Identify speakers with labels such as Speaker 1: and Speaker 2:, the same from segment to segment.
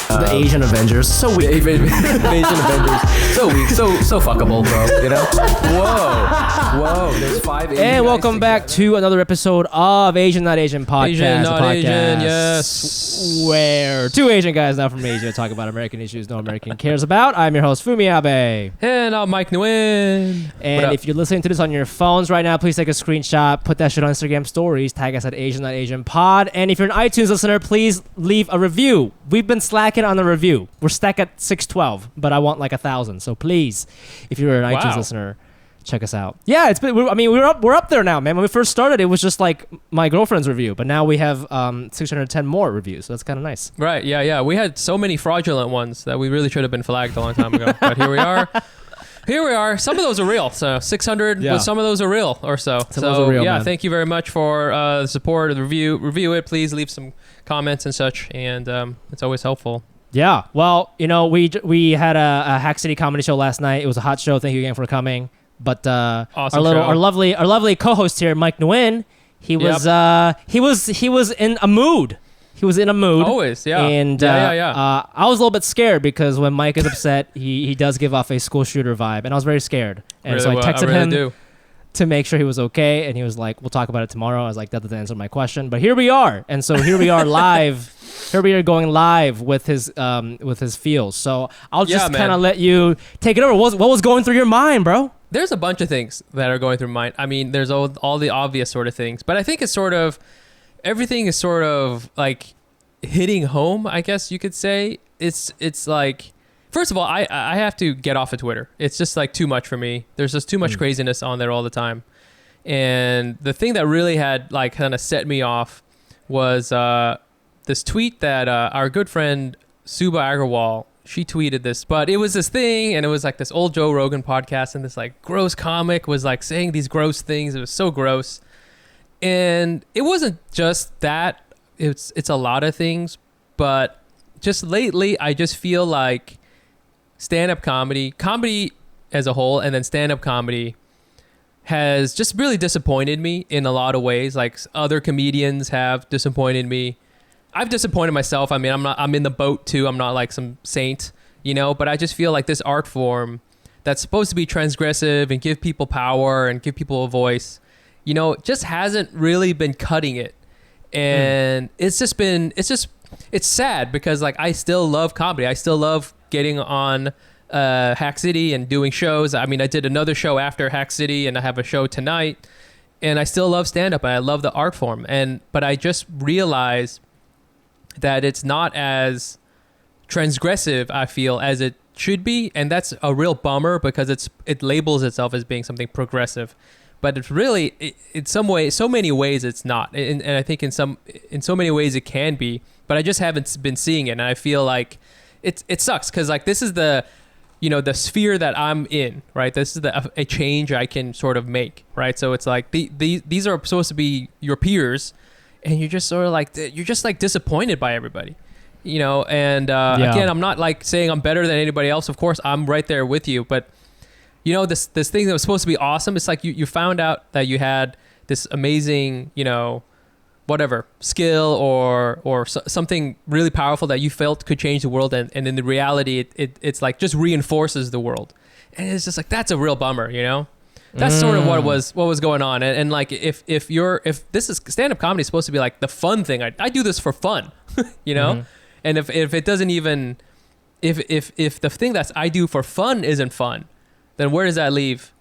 Speaker 1: The Asian Avengers, so weak.
Speaker 2: Asian Avengers, so weak, so fuckable, bro. You know? Whoa. There's 5 Asian
Speaker 3: And
Speaker 2: guys
Speaker 3: welcome back
Speaker 2: together.
Speaker 3: to another episode of Asian Not Asian Podcast.
Speaker 4: Asian
Speaker 3: a
Speaker 4: Not
Speaker 3: podcast
Speaker 4: Asian, yes.
Speaker 3: Where two Asian guys now from Asia talk about American issues no American cares about. I'm your host, Fumi Abe.
Speaker 4: And I'm Mike Nguyen.
Speaker 3: And if you're listening to this on your phones right now, please take a screenshot, put that shit on Instagram stories, tag us at Asian Not Asian Pod. And if you're an iTunes listener, please leave a review. We've been slacking on the review. We're stuck at 612, but I want like 1,000. So please, if you're an iTunes listener, check us out. Yeah, it's been. We're up there now, man. When we first started, it was just like my girlfriend's review, but now we have 610 more reviews. So that's kind of nice.
Speaker 4: Right? Yeah. We had so many fraudulent ones that we really should have been flagged a long time ago. But here we are. Some of those are real. So 600, but some of those are real or so.
Speaker 3: Some of those are real,
Speaker 4: yeah,
Speaker 3: man.
Speaker 4: thank you very much for the support of the review. Review it, please. Leave some comments and such, and it's always helpful.
Speaker 3: Yeah. Well, we had a Hack City comedy show last night. It was a hot show. Thank you again for coming. But
Speaker 4: Awesome
Speaker 3: our lovely co-host here, Mike Nguyen, he was in a mood. He was in a mood.
Speaker 4: Always, yeah.
Speaker 3: And I was a little bit scared because when Mike is upset, he does give off a school shooter vibe, and I was very scared. And so I texted him to make sure he was okay, and he was like, "We'll talk about it tomorrow." I was like, "That doesn't answer my question," but here we are, and so here we are live. Here we are going live with his feels. So I'll just kind of let you take it over. What was going through your mind, bro?
Speaker 4: There's a bunch of things that are going through my mind. I mean, there's all the obvious sort of things, but I think it's sort of everything is sort of like hitting home, I guess you could say. It's like, first of all, I have to get off of Twitter. It's just like too much for me. There's just too much craziness on there all the time. And the thing that really had like kind of set me off was this tweet that our good friend Subha Agarwal, she tweeted this, but it was this thing, and it was like this old Joe Rogan podcast, and this like gross comic was like saying these gross things. It was so gross. And it wasn't just that. It's a lot of things, but just lately I just feel like stand-up comedy as a whole, and then stand-up comedy has just really disappointed me in a lot of ways. Like other comedians have disappointed me. I've disappointed myself. I mean, I'm in the boat too. I'm not like some saint, but I just feel like this art form that's supposed to be transgressive and give people power and give people a voice, just hasn't really been cutting it. And it's sad because like I still love comedy. I still love getting on Hack City and doing shows. I mean, I did another show after Hack City, and I have a show tonight, and I still love stand-up, and I love the art form. But I just realized that it's not as transgressive, I feel, as it should be, and that's a real bummer because it labels itself as being something progressive, but it's really in some way, so many ways it's not, and I think in so many ways it can be, but I just haven't been seeing it, and I feel like it sucks because like this is the the sphere that I'm in, right? This is a change I can sort of make, right? So it's like these are supposed to be your peers, and you're just sort of like disappointed by everybody, and again, I'm not like saying I'm better than anybody else. Of course, I'm right there with you, but this thing that was supposed to be awesome, it's like you found out that you had this amazing, whatever skill or something really powerful that you felt could change the world, and in the reality, it's like just reinforces the world, and it's just like that's a real bummer, That's sort of what was going on, and like if this is stand-up comedy is supposed to be like the fun thing, I do this for fun, and if it doesn't even if the thing that I do for fun isn't fun, then where does that leave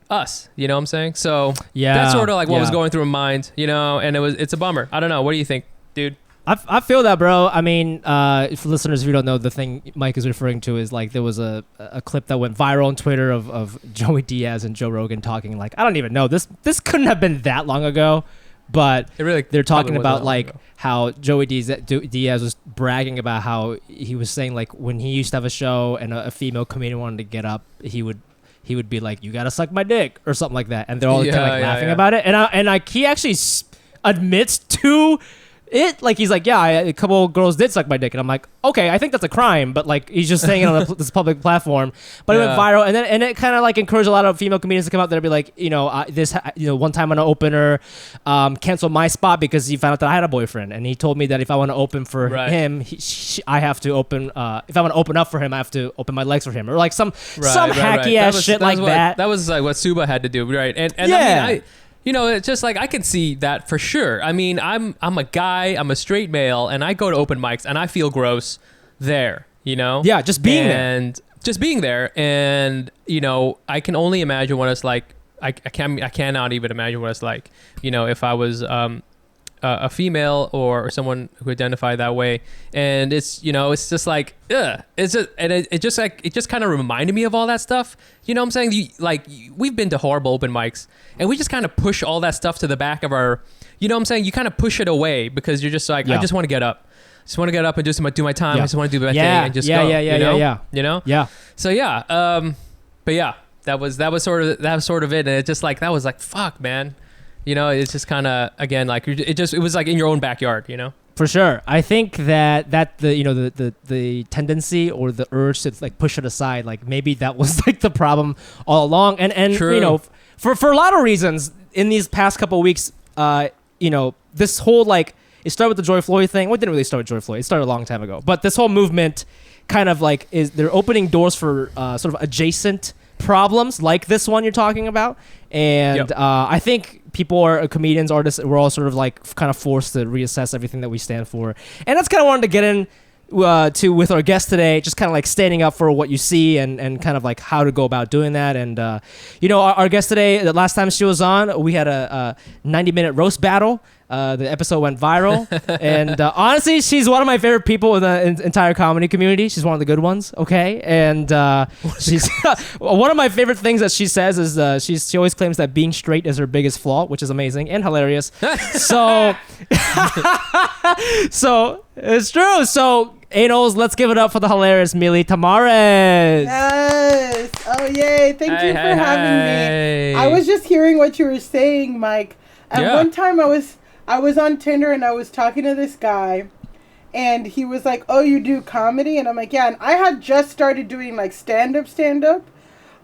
Speaker 4: us? You know what I'm saying? So that's sort of like what was going through my mind, and it's a bummer. I don't know. What do you think, dude?
Speaker 3: I feel that, bro. I mean, for listeners, if you don't know, the thing Mike is referring to is like there was a clip that went viral on Twitter of Joey Diaz and Joe Rogan talking like, I don't even know. This couldn't have been that long ago, but they're talking about like how Joey Diaz was bragging about how he was saying like when he used to have a show and a female comedian wanted to get up, he would be like, "You gotta suck my dick" or something like that, and they're all kind of like laughing about it. And he actually admits to it? Like, he's like, yeah, a couple girls did suck my dick. And I'm like, okay, I think that's a crime, but like, he's just saying it on this public platform. But it went viral, and it kind of like encouraged a lot of female comedians to come out there and be like, one time on an opener, canceled my spot because he found out that I had a boyfriend, and he told me that if I want to open for him, I have to open. If I want to open up for him, I have to open my legs for him, or like some hacky ass shit like that.
Speaker 4: That was like what Suba had to do, right? And I mean, it's just like I can see that for sure. I mean, I'm a guy, I'm a straight male, and I go to open mics and I feel gross there,
Speaker 3: Yeah, just being there.
Speaker 4: Just being there, and I can only imagine what it's like. I cannot even imagine what it's like, if I was a female or someone who identified that way, and it's just like it's just, and it just kind of reminded me of all that stuff. You know what I'm saying? We've been to horrible open mics, and we just kind of push all that stuff to the back of our, you know what I'm saying? You kind of push it away because you're just like, I just want to get up. Just want to get up and just do my time. I just want to do my thing and just go.
Speaker 3: Yeah.
Speaker 4: So but yeah, that was sort of it, and it just like that was like fuck, man. It's just kind of again like it was like in your own backyard,
Speaker 3: For sure, I think that the tendency or the urge to like push it aside, like maybe that was like the problem all along, and
Speaker 4: True.
Speaker 3: For a lot of reasons in these past couple of weeks, this whole like it started with the George Floyd thing. Well, it didn't really start with George Floyd. It started a long time ago, but this whole movement kind of like they're opening doors for sort of adjacent problems like this one you're talking about, and I think comedians, artists, we're all sort of like kind of forced to reassess everything that we stand for, and that's kind of wanted to get in to with our guest today, just kind of like standing up for what you see and kind of like how to go about doing that. And our guest today, the last time she was on, we had a 90-minute roast battle. The episode went viral, and honestly, she's one of my favorite people in the entire comedy community. She's one of the good ones, okay? And she's one of my favorite things that she says is she always claims that being straight is her biggest flaw, which is amazing and hilarious. So it's true. So anals, let's give it up for the hilarious MILLY Tamarez.
Speaker 5: Yes. Oh yay! Thank you for having me. I was just hearing what you were saying, Mike. And one time I was on Tinder and I was talking to this guy, and he was like, "Oh, you do comedy?" And I'm like, "Yeah." And I had just started doing like stand up,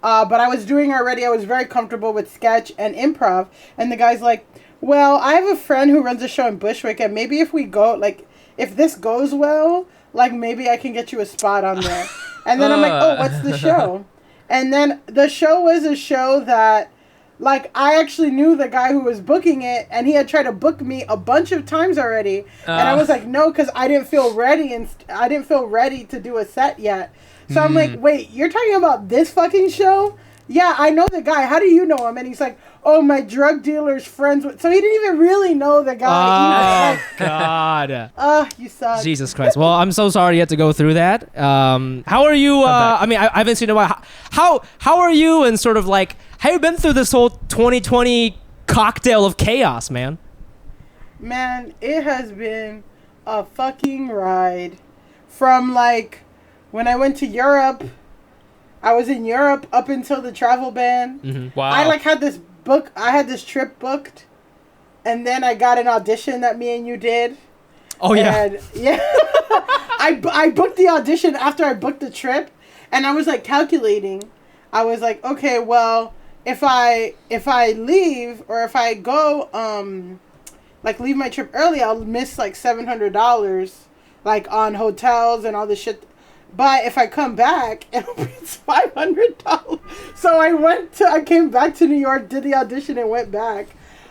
Speaker 5: but I was doing already. I was very comfortable with sketch and improv. And the guy's like, "Well, I have a friend who runs a show in Bushwick, and maybe if we go, like, if this goes well, like maybe I can get you a spot on there." And then I'm like, "Oh, what's the show?" And then the show was a show that, like, I actually knew the guy who was booking it, and he had tried to book me a bunch of times already. And I was like, no, because I didn't feel ready, and I didn't feel ready to do a set yet. So I'm like, wait, you're talking about this fucking show? Yeah, I know the guy. How do you know him? And he's like, oh, my drug dealer's friends with... So he didn't even really know the guy.
Speaker 3: Oh, God.
Speaker 5: You suck.
Speaker 3: Jesus Christ. Well, I'm so sorry you had to go through that. How are you? I mean, I haven't seen you in a while. How are you, and sort of like, how you been through this whole 2020 cocktail of chaos, man?
Speaker 5: Man, it has been a fucking ride. From, like, when I went to Europe... I was in Europe up until the travel ban.
Speaker 3: Mm-hmm.
Speaker 4: Wow.
Speaker 5: I had this trip booked, and then I got an audition that me and you did.
Speaker 3: Oh yeah.
Speaker 5: And, yeah. I booked the audition after I booked the trip, and I was like calculating. I was like, okay, well, if I leave, or if I go like leave my trip early, I'll miss like $700 like on hotels and all this shit. But if I come back, it's $500. So I came back to New York, did the audition, and went back.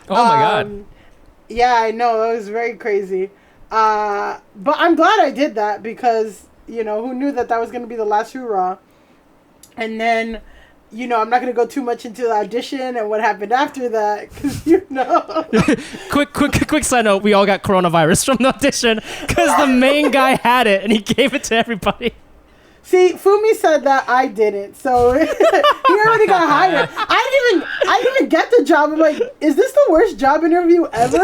Speaker 4: Oh my God.
Speaker 5: Yeah, I know. It was very crazy. But I'm glad I did that because, who knew that was going to be the last hurrah. And then, I'm not going to go too much into the audition and what happened after that because,
Speaker 3: quick side note, we all got coronavirus from the audition because the main guy had it and he gave it to everybody.
Speaker 5: See, Fumi said that, I didn't, so he already got hired. I didn't even get the job. I'm like, is this the worst job interview ever?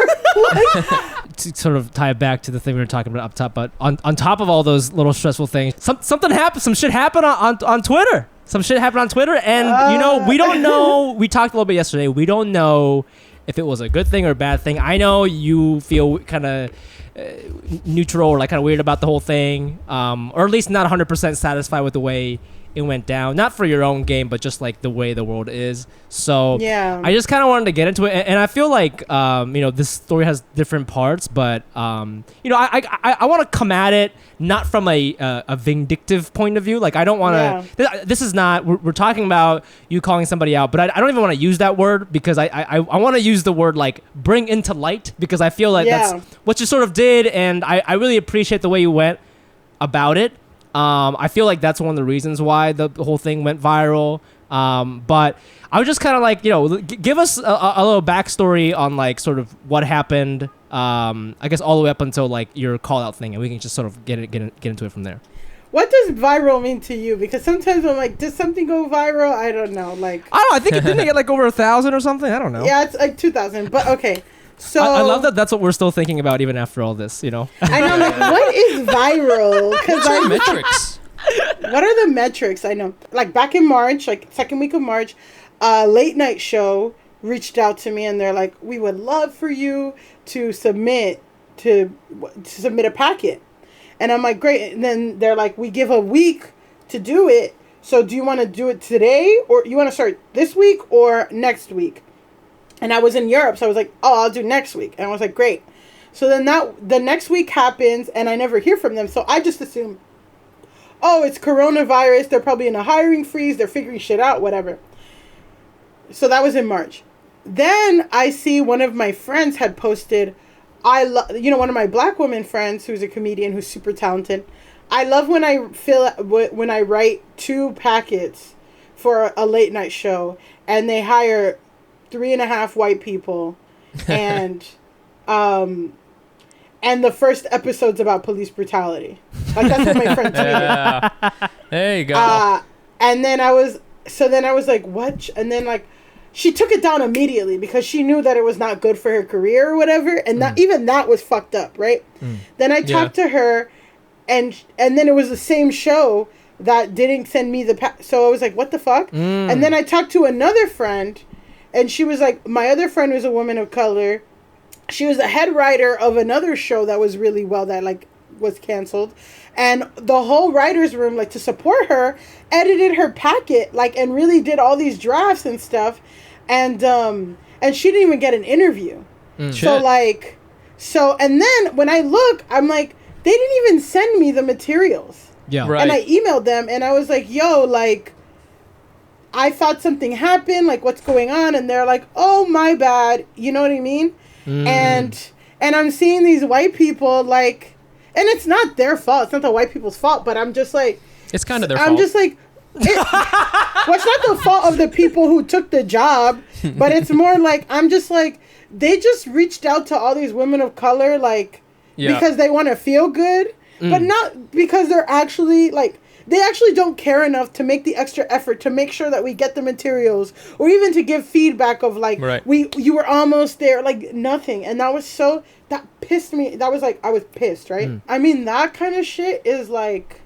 Speaker 3: To sort of tie it back to the thing we were talking about up top, but on top of all those little stressful things, something happened. Some shit happened on Twitter. Some shit happened on Twitter, and we don't know. We talked a little bit yesterday. We don't know if it was a good thing or a bad thing. I know you feel kind of neutral or like kind of weird about the whole thing, or at least not 100% satisfied with the way it went down. Not for your own game, but just like the way the world is. So
Speaker 5: yeah,
Speaker 3: I just kind of wanted to get into it, and I feel like this story has different parts, but I want to come at it not from a vindictive point of view. Like I don't want to. This is not. We're talking about you calling somebody out, but I don't even want to use that word because I want to use the word like bring into light, because I feel like that's what you sort of did, and I really appreciate the way you went about it. I feel like that's one of the reasons why the whole thing went viral. But I was just kind of like, give us a little backstory on like sort of what happened. I guess all the way up until like your call out thing, and we can just sort of get into it from there.
Speaker 5: What does viral mean to you? Because sometimes I'm like, does something go viral? I don't know. Like
Speaker 3: I don't know. I think it didn't get like over 1,000 or something. I don't know.
Speaker 5: Yeah, it's like 2,000. But okay. So
Speaker 3: I love that that's what we're still thinking about even after all this,
Speaker 5: I know, like, what is viral?
Speaker 4: What's our metrics?
Speaker 5: What are the metrics? I know. Like, back in March, like, second week of March, a late night show reached out to me, and they're like, we would love for you to submit a packet. And I'm like, great. And then they're like, we give a week to do it. So do you want to do it today, or you want to start this week or next week? And I was in Europe, so I was like, oh, I'll do next week. And I was like, great. So then the next week happens, and I never hear from them. So I just assume, oh, it's coronavirus. They're probably in a hiring freeze. They're figuring shit out, whatever. So that was in March. Then I see one of my friends had posted, one of my black woman friends who's a comedian who's super talented. I love when I write 2 packets for a late night show, and they hire 3.5 white people, and the first episode's about police brutality. Like, that's what my friend tweeted.
Speaker 4: Yeah. There you go.
Speaker 5: And then I was like, what? And then like, she took it down immediately because she knew that it was not good for her career or whatever, and even that was fucked up, right? Then I talked to her, and then it was the same show that didn't send me so I was like, what the fuck? And then I talked to another friend. And she was like, my other friend was a woman of color. She was a head writer of another show that was really well, that like was canceled. And the whole writer's room, like, to support her, edited her packet, like, and really did all these drafts and stuff. And she didn't even get an interview. So and then when I look, I'm like, they didn't even send me the materials.
Speaker 3: Yeah.
Speaker 4: Right.
Speaker 5: And I emailed them, and I was like, yo, like, I thought something happened, like, what's going on? And they're like, oh, my bad. You know what I mean? And I'm seeing these white people, like, and it's not their fault. It's not the white people's fault, but I'm just like,
Speaker 4: it's kind of their fault.
Speaker 5: I'm just like, well, it's not the fault of the people who took the job, but it's more like, I'm just like, they just reached out to all these women of color, like, because they want to feel good, but not because they're actually, like, they actually don't care enough to make the extra effort to make sure that we get the materials, or even to give feedback of like, you were almost there, like nothing. And that pissed me. That was like, I was pissed, right? I mean, that kind of shit is like,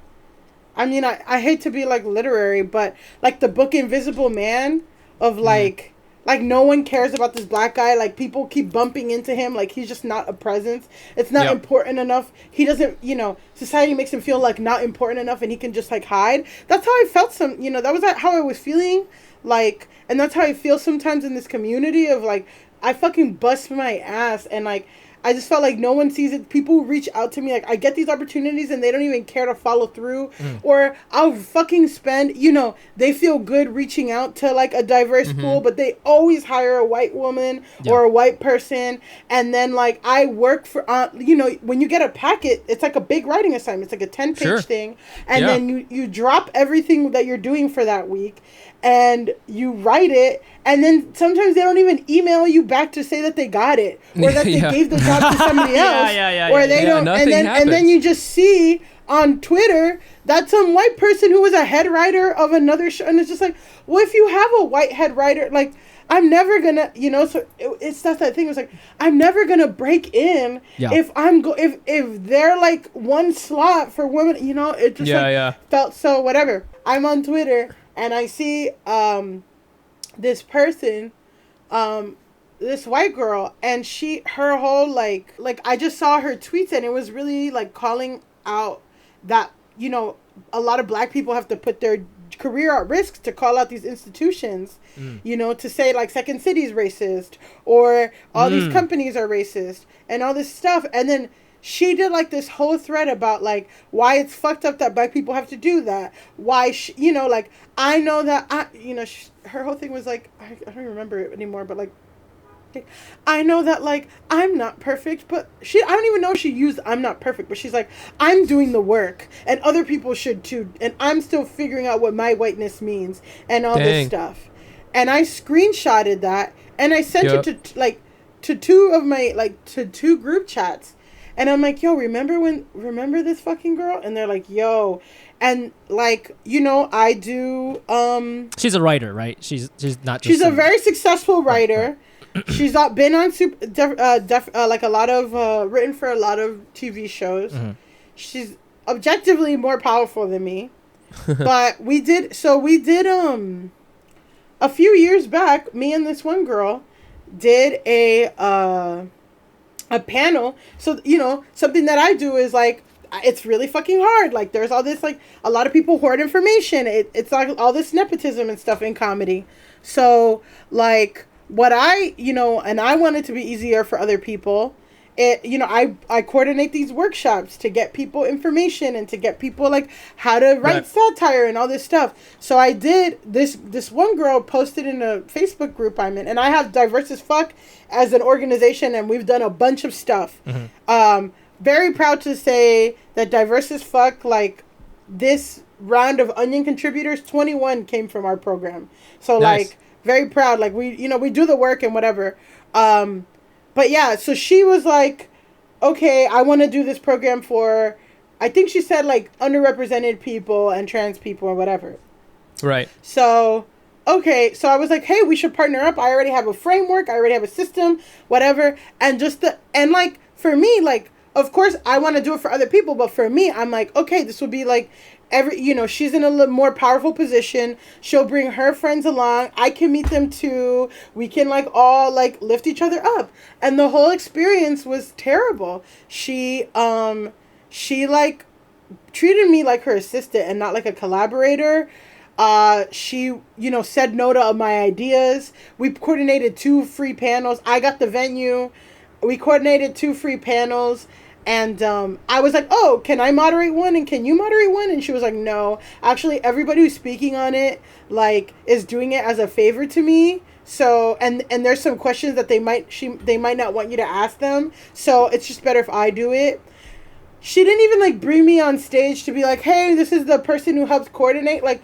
Speaker 5: I mean, I hate to be like literary, but like the book Invisible Man of like no one cares about this black guy. Like, people keep bumping into him. Like, he's just not a presence. It's not important enough. He doesn't, society makes him feel like not important enough, and he can just like hide. That's how I felt that was how I was feeling. Like, and that's how I feel sometimes in this community of like, I fucking bust my ass, and like, I just felt like no one sees it. People reach out to me, like, I get these opportunities and they don't even care to follow through. Or I'll fucking spend, they feel good reaching out to like a diverse pool, but they always hire a white woman or a white person. And then like, I work for, when you get a packet, it's like a big writing assignment. It's like a 10-page thing. And then you drop everything that you're doing for that week, and you write it, and then sometimes they don't even email you back to say that they got it, or that they gave the job to somebody else, or they don't, and then you just see on Twitter that some white person who was a head writer of another show, and it's just like, well, if you have a white head writer, like, I'm never gonna, so it's that thing. It's like, I'm never gonna break in if if they're like one slot for women, it just felt so whatever. I'm on Twitter, and I see this person this white girl, and her whole like I just saw her tweets, and it was really like calling out that, you know, a lot of black people have to put their career at risk to call out these institutions, you know, to say like Second City's racist, or all these companies are racist and all this stuff. And then she did like this whole thread about like why it's fucked up that black people have to do that. Why, you know, like, I know that her whole thing was like, I don't remember it anymore, but like, I know that like I'm not perfect, but I don't even know if she used I'm not perfect, but she's like, I'm doing the work and other people should too, and I'm still figuring out what my whiteness means and all this stuff. And I screenshotted that and I sent it to two group chats, and I'm like, yo, remember this fucking girl? And they're like, yo. And like, you know, I do
Speaker 3: she's a writer, right? She's not just
Speaker 5: she's a very successful writer. Right. She's been on like a lot of written for a lot of TV shows. She's objectively more powerful than me. But we did a few years back, me and this one girl did a panel. So, you know, something that I do is like, it's really fucking hard. Like, there's all this, like, a lot of people hoard information. It's like all this nepotism and stuff in comedy. So, like, what and I want it to be easier for other people. I coordinate these workshops to get people information and to get people like how to write satire and all this stuff. So I did this one girl posted in a Facebook group I'm in, and I have Diverse as Fuck as an organization, and we've done a bunch of stuff. Very proud to say that Diverse as Fuck, like, this round of Onion contributors, 21 came from our program. So nice. Like, very proud. Like, we do the work and whatever. But yeah, so she was like, okay, I want to do this program for, I think she said like underrepresented people and trans people or whatever. Right. So, okay. So I was like, hey, we should partner up. I already have a framework. I already have a system, whatever. And like, for me, like, of course I want to do it for other people, but for me, I'm like, okay, this will be like, she's in a little more powerful position. She'll bring her friends along. I can meet them too. We can like all like lift each other up. And the whole experience was terrible. She like treated me like her assistant and not like a collaborator. She, said no to my ideas. We coordinated 2 free panels. I got the venue. We coordinated 2 free panels. And I was like, oh, can I moderate one? And can you moderate one? And she was like, no. Actually, everybody who's speaking on it, like, is doing it as a favor to me. So, and there's some questions that they might not want you to ask them. So it's just better if I do it. She didn't even, like, bring me on stage to be like, hey, this is the person who helps coordinate. Like,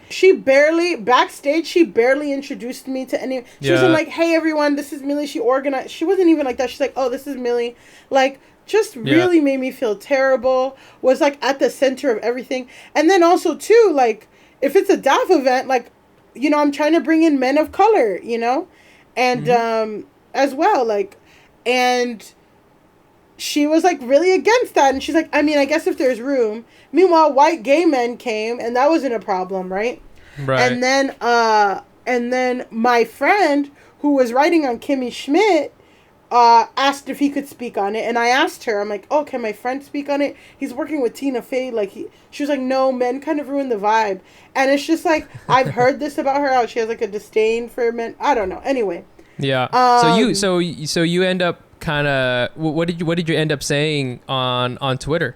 Speaker 5: backstage, she barely introduced me to any. She wasn't like, hey, everyone, this is Millie. She organized. She wasn't even like that. She's like, oh, this is Millie. Like, just really made me feel terrible, was like at the center of everything. And then also too, like, if it's a DAF event, like, I'm trying to bring in men of color, and as well, like, and she was like really against that. And she's like, I mean, I guess if there's room. Meanwhile, white gay men came, and that wasn't a problem, right? And then my friend who was writing on Kimmy Schmidt asked if he could speak on it, and I asked her, I'm like, oh, can my friend speak on it? He's working with Tina Fey. Like, she was like, no, men kind of ruin the vibe. And it's just like, I've heard this about her, how she has like a disdain for men. I don't know. Anyway.
Speaker 4: Yeah. So you end up kind of, what did you end up saying on Twitter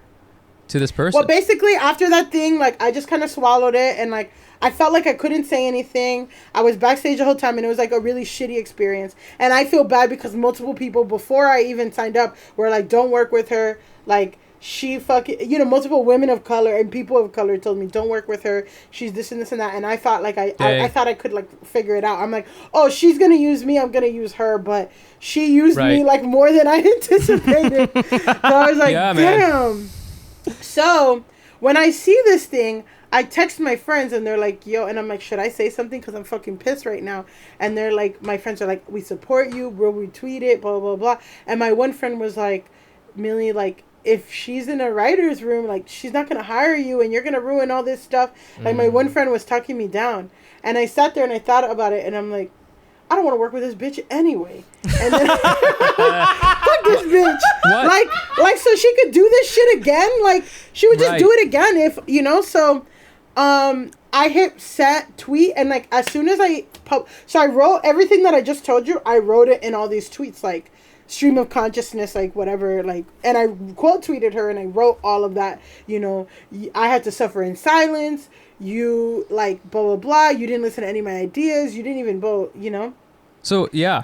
Speaker 4: to this person?
Speaker 5: Well, basically after that thing, like, I just kind of swallowed it, and like, I felt like I couldn't say anything. I was backstage the whole time, and it was like a really shitty experience. And I feel bad because multiple people before I even signed up were like, don't work with her. Like, she fucking, multiple women of color and people of color told me, don't work with her. She's this and this and that. And I thought like, I thought I could like figure it out. I'm like, oh, she's going to use me. I'm going to use her. But she used me like more than I anticipated. So I was like, damn. Man. So when I see this thing, I text my friends, and they're like, yo, and I'm like, should I say something? Because I'm fucking pissed right now. And they're like, my friends are like, we support you, we'll retweet it, blah, blah, blah. And my one friend was like, Millie, like, if she's in a writer's room, like, she's not going to hire you, and you're going to ruin all this stuff. Like, my one friend was talking me down. And I sat there, and I thought about it, and I'm like, I don't want to work with this bitch anyway. And then fuck this bitch.
Speaker 4: What?
Speaker 5: Like so she could do this shit again. Like she would just do it again if so. I hit set tweet, and like as soon as so I wrote everything that I just told you. I wrote it in all these tweets, like stream of consciousness, like whatever, like, and I quote tweeted her, and I wrote all of that. I had to suffer in silence. You like blah blah blah. You didn't listen to any of my ideas. You didn't even vote.
Speaker 4: So yeah.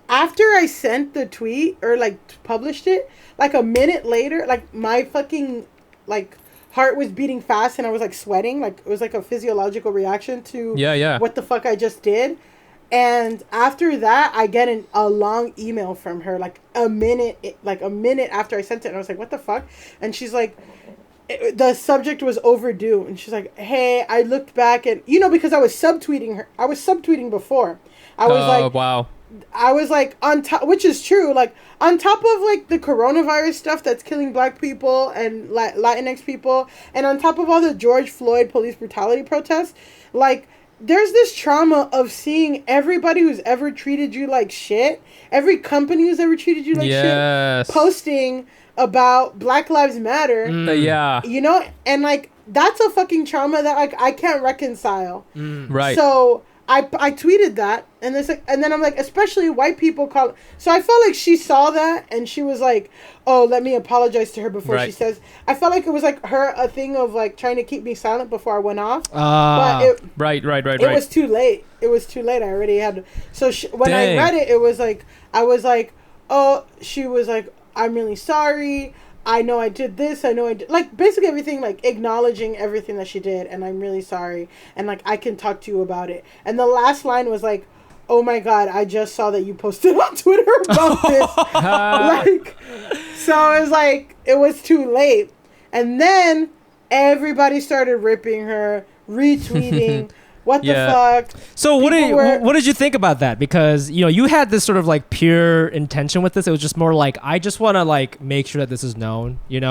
Speaker 5: After I sent the tweet or like published it, like a minute later, like my fucking like heart was beating fast and I was like sweating, like it was like a physiological reaction to what the fuck I just did. And after that, I get a long email from her, like a minute after I sent it, and I was like, what the fuck? And she's like, the subject was overdue, and she's like, hey, I looked back and because I was subtweeting her. I was subtweeting before. I was
Speaker 4: wow.
Speaker 5: I was like on top, which is true, like on top of like the coronavirus stuff that's killing Black people and Latinx people, and on top of all the George Floyd police brutality protests, like there's this trauma of seeing everybody who's ever treated you like shit, every company who's ever treated you like shit, posting about Black Lives Matter. And like that's a fucking trauma that like I can't reconcile.
Speaker 4: Right.
Speaker 5: So I tweeted that, and then I'm like, especially white people call. So I felt like she saw that, and she was like, "Oh, let me apologize to her before she says." I felt like it was like a thing of like trying to keep me silent before I went off. But
Speaker 4: right.
Speaker 5: It was too late. I already had. So when I read it, it was like I was like, "Oh," she was like, "I'm really sorry. I know I did this. I know I did," like basically everything, like acknowledging everything that she did, and I'm really sorry, and like I can talk to you about it. And the last line was like, "Oh my God, I just saw that you posted on Twitter about this." Like, so it was like it was too late, and then everybody started ripping her, retweeting. What the fuck?
Speaker 3: So what did you think about that? Because you had this sort of like pure intention with this. It was just more like, I just want to like make sure that this is known. It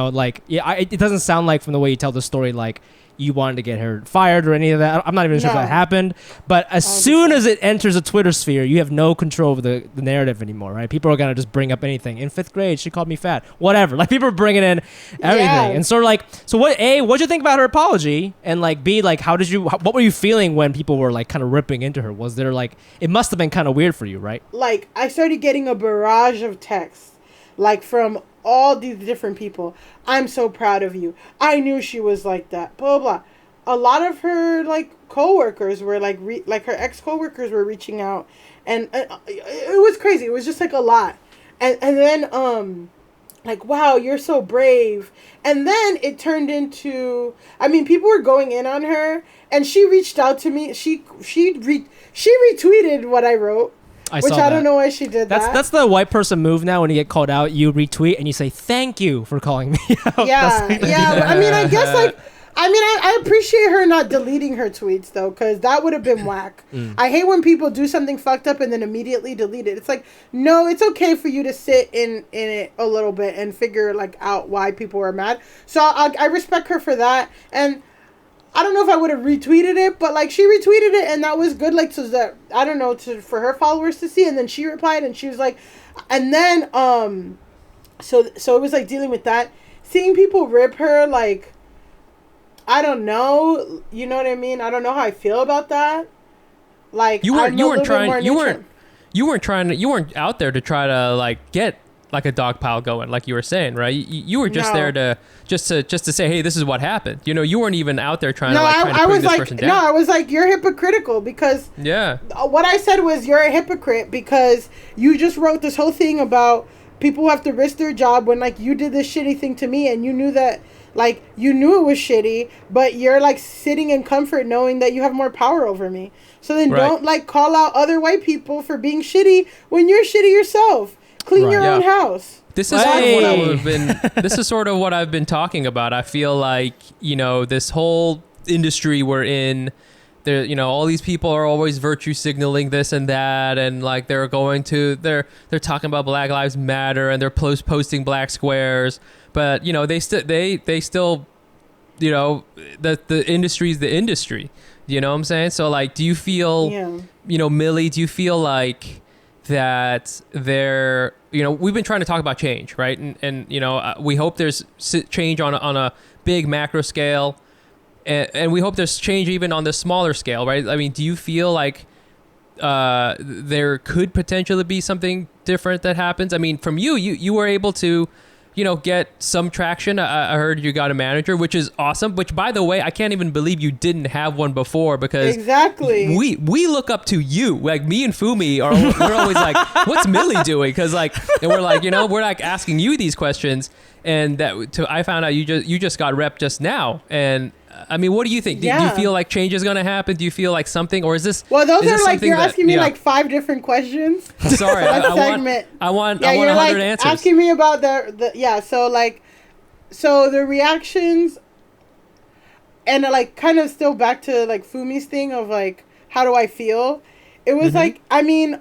Speaker 3: doesn't sound like from the way you tell the story like you wanted to get her fired or any of that. I'm not even sure if that happened. But as soon as it enters a Twitter sphere, you have no control over the narrative anymore, right? People are going to just bring up anything. In 5th grade, she called me fat. Whatever. Like, people are bringing in everything. Yeah. And sort of like, so what'd you think about her apology? And like, B, like, what were you feeling when people were like kind of ripping into her? Was there like, it must have been kind of weird for you, right? Like,
Speaker 5: I started getting a barrage of texts, like from all these different people. I'm so proud of you. I knew she was like that. Blah, blah. A lot of her like coworkers were like her ex coworkers were reaching out, and it was crazy. It was just like a lot, and then like, wow, you're so brave. And then it turned into, I mean, people were going in on her, and she reached out to me. She retweeted what I wrote. I don't know why she did that.
Speaker 3: That's the white person move now. When you get called out, you retweet and you say, "Thank you for calling me out."
Speaker 5: Yeah. I mean, I guess like, I appreciate her not deleting her tweets though, because that would have been whack. I hate when people do something fucked up and then immediately delete it. It's like, no, it's okay for you to sit in it a little bit and figure like out why people were mad. So I respect her for that. And I don't know if I would have retweeted it, but like she retweeted it, and that was good. Like, so that, I don't know, for her followers to see. And then she replied, and she was like, and then so it was like dealing with that, seeing people rip her. Like, I don't know, you know what I mean? I don't know how I feel about that. Like,
Speaker 4: you weren't out there to try to like get like a dog pile going, like you were saying, right? You were just there to just to say, hey, this is what happened. You weren't even out there trying to bring this person down.
Speaker 5: No, I was like, you're hypocritical because what I said was, you're a hypocrite because you just wrote this whole thing about people who have to risk their job when like you did this shitty thing to me, and you knew that, like, you knew it was shitty, but you're like sitting in comfort knowing that you have more power over me. So then don't like call out other white people for being shitty when you're shitty yourself. Clean your own house.
Speaker 4: This is this is sort of what I've been talking about. I feel like, this whole industry we're in, there, all these people are always virtue signaling this and that, and like they're talking about Black Lives Matter, and they're posting black squares, but they still you know, the industry's the industry. You know what I'm saying? So like, do you feel, you know, Millie, do you feel like that there, you know, we've been trying to talk about change, right? And you know, we hope there's change on a big macro scale, and we hope there's change even on the smaller scale, right? I mean, do you feel like there could potentially be something different that happens? I mean, from you were able to, you know, get some traction. I heard you got a manager, which is awesome. Which, by the way, I can't even believe you didn't have one before, because we look up to you. Like, me and Fumi we're always like, what's Millie doing? Because like, and we're like, you know, we're like asking you these questions, and I found out you just got rep just now. And I mean, what do you think? Do you feel like change is going to happen? Do you feel like something, or is this?
Speaker 5: Well, those are like, you're asking me like 5 different questions.
Speaker 4: Sorry, I want 100
Speaker 5: like
Speaker 4: answers.
Speaker 5: Asking me about so the reactions, and like kind of still back to like Fumi's thing of like, how do I feel? It was like, I mean,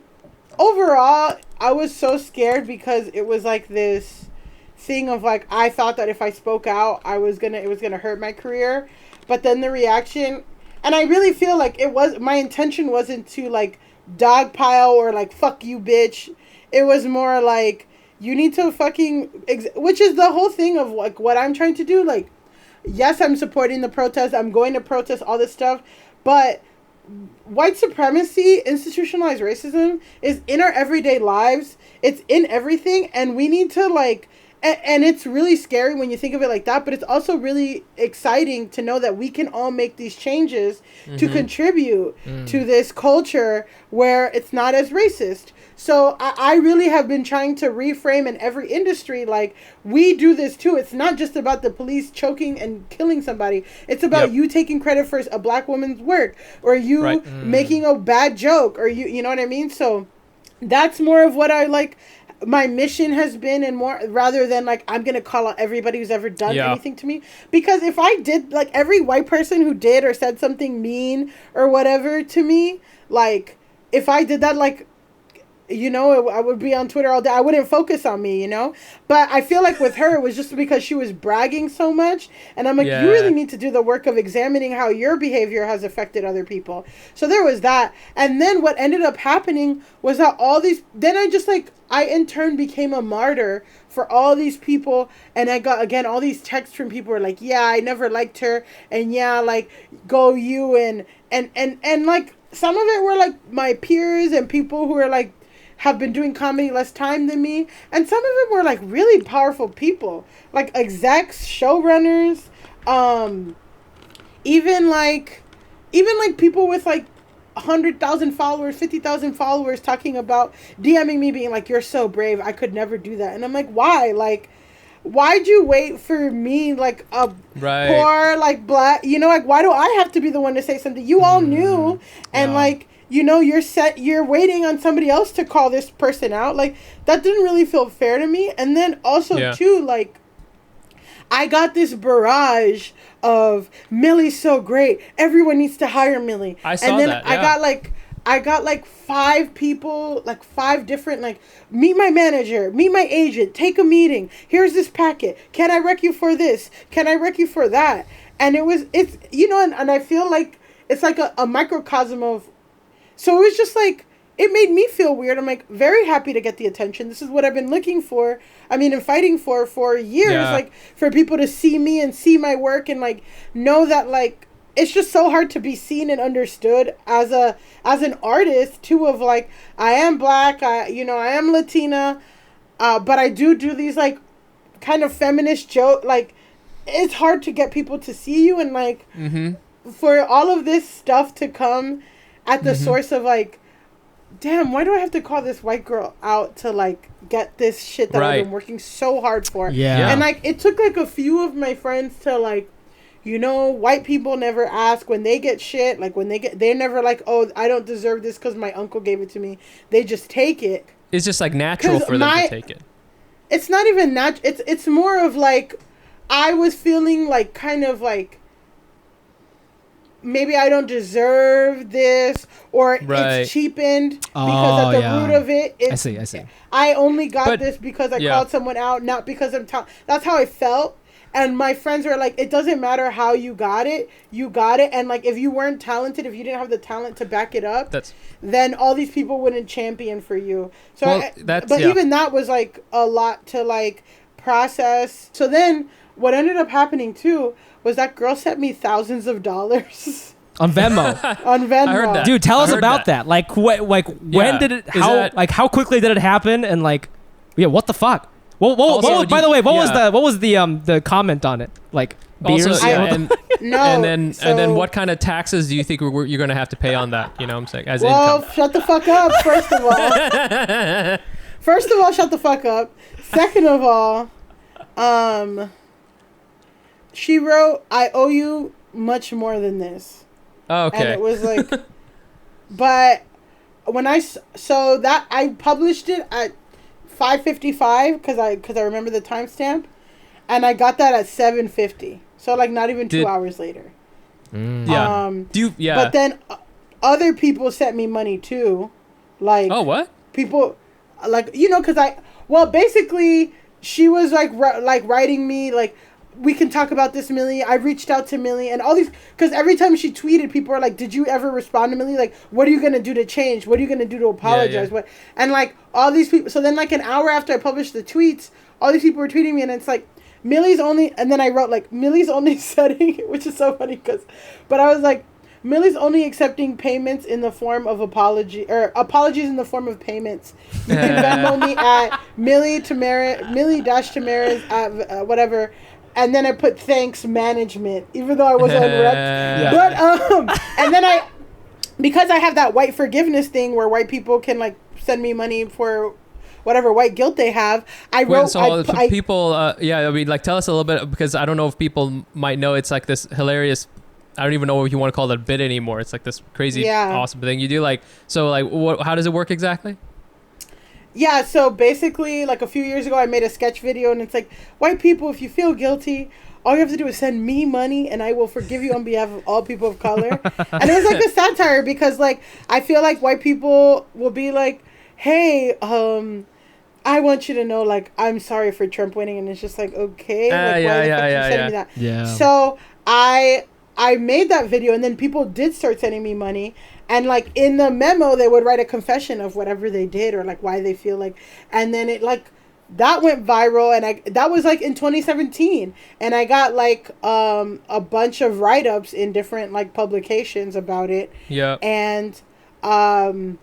Speaker 5: overall, I was so scared because it was like this thing of like, I thought that if I spoke out, it was gonna hurt my career. But then the reaction, and I really feel like my intention wasn't to like dogpile or like fuck you bitch. It was more like, you need to fucking which is the whole thing of like what I'm trying to do. Like, yes, I'm supporting the protest, I'm going to protest all this stuff, but white supremacy, institutionalized racism is in our everyday lives. It's in everything, and we need to like, and it's really scary when you think of it like that, but it's also really exciting to know that we can all make these changes to contribute to this culture where it's not as racist. So I really have been trying to reframe in every industry, like, we do this too. It's not just about the police choking and killing somebody. It's about you taking credit for a black woman's work, or you making a bad joke, or you know what I mean? So that's more of what I like. My mission has been, and more, rather than like, I'm going to call out everybody who's ever done anything to me. Because if I did, like, every white person who did or said something mean or whatever to me, like, if I did that, like, you know, I would be on Twitter all day. I wouldn't focus on me, you know? But I feel like with her, it was just because she was bragging so much. And I'm like, you really need to do the work of examining how your behavior has affected other people. So there was that. And then what ended up happening was that then I in turn became a martyr for all these people. And I got, again, all these texts from people who were like, yeah, I never liked her. And yeah, like, go you. And like, some of it were like my peers and people who are like, have been doing comedy less time than me, and some of them were like really powerful people, like execs, showrunners, even like people with like 100,000 followers, 50,000 followers, talking about DMing me, being like, "You're so brave. I could never do that." And I'm like, why? Like, why'd you wait for me, like a poor like black? You know, like, why do I have to be the one to say something? You all knew, and like, you know, you're waiting on somebody else to call this person out. Like, that didn't really feel fair to me. And then also too, like, I got this barrage of, Milly's so great, everyone needs to hire Milly.
Speaker 4: I saw that.
Speaker 5: I got like 5 people, like 5 different, like, meet my manager, meet my agent, take a meeting, here's this packet, can I rec you for this, can I rec you for that? And it's you know, and I feel like it's like a microcosm of. So it was just like, it made me feel weird. I'm like, very happy to get the attention. This is what I've been looking for. I mean, and fighting for years, like, for people to see me and see my work and like know that, like, it's just so hard to be seen and understood as an artist too, of like, I am black, I am Latina, but I do these like kind of feminist joke. Like, it's hard to get people to see you, and like, for all of this stuff to come at the source of like, damn, why do I have to call this white girl out to like get this shit that I've been working so hard for? And like, it took like a few of my friends to like, you know, white people never ask when they get shit. Like, they're never like, oh, I don't deserve this because my uncle gave it to me. They just take it.
Speaker 4: It's just like natural for them to take it.
Speaker 5: It's not even natural. It's more of like, I was feeling like kind of like, maybe I don't deserve this, or it's cheapened, because at the root of it, it's,
Speaker 3: I see.
Speaker 5: I only got this because I called someone out, not because I'm that's how I felt. And my friends were like, it doesn't matter how you got it, and like if you weren't talented, if you didn't have the talent to back it up, then all these people wouldn't champion for you. So even that was like a lot to like process. So then what ended up happening too was that girl sent me thousands of dollars
Speaker 3: on Venmo.
Speaker 5: On Venmo.
Speaker 4: I heard that.
Speaker 3: Dude, tell us about that. Like, when did it? How quickly did it happen? And like, what the fuck? What was the comment on it? Like, beers?
Speaker 4: Also, and then what kind of taxes do you think you're going to have to pay on that? You know what I'm saying? As income.
Speaker 5: Shut the fuck up. First of all, shut the fuck up. Second of all, she wrote, "I owe you much more than this."
Speaker 4: Oh, okay.
Speaker 5: And it was like, but when I published it at 5:55 because I remember the timestamp, and I got that at 7:50. So like not even 2 hours later.
Speaker 4: Yeah.
Speaker 5: But then other people sent me money too, like
Speaker 4: what?
Speaker 5: People, like because basically she was like writing me like, we can talk about this, Millie. I reached out to Millie and all these, because every time she tweeted, people are like, did you ever respond to Millie? Like, what are you going to do to change? What are you going to do to apologize?
Speaker 4: Yeah.
Speaker 5: What? And like all these people, so then like an hour after I published the tweets, all these people were tweeting me, and it's like, Millie's only, and then I wrote like, Millie's only setting, which is so funny but I was like, Millie's only accepting payments in the form of apologies in the form of payments. You can Venmo me at Millie-Tamarez at whatever. And then I put thanks management, even though I was unrepped. But and then because I have that white forgiveness thing where white people can like send me money for whatever white guilt they have. I wrote.
Speaker 4: People, I mean, like, tell us a little bit, because I don't know if people might know. It's like this hilarious. I don't even know if you want to call it a bit anymore. It's like this crazy, awesome thing you do. Like, so like, how does it work exactly?
Speaker 5: Yeah, so basically, like a few years ago, I made a sketch video, and it's like, white people, if you feel guilty, all you have to do is send me money, and I will forgive you on behalf of all people of color. And it was like a satire, because like I feel like white people will be like, hey, I want you to know, like, I'm sorry for Trump winning, and it's just like, okay, why the fuck you sending me that?
Speaker 3: Yeah.
Speaker 5: So I made that video, and then people did start sending me money. And like in the memo, they would write a confession of whatever they did or like why they feel like, and then it like that went viral, and that was like in 2017, and I got like a bunch of write-ups in different like publications about it.
Speaker 4: Yeah.
Speaker 5: And I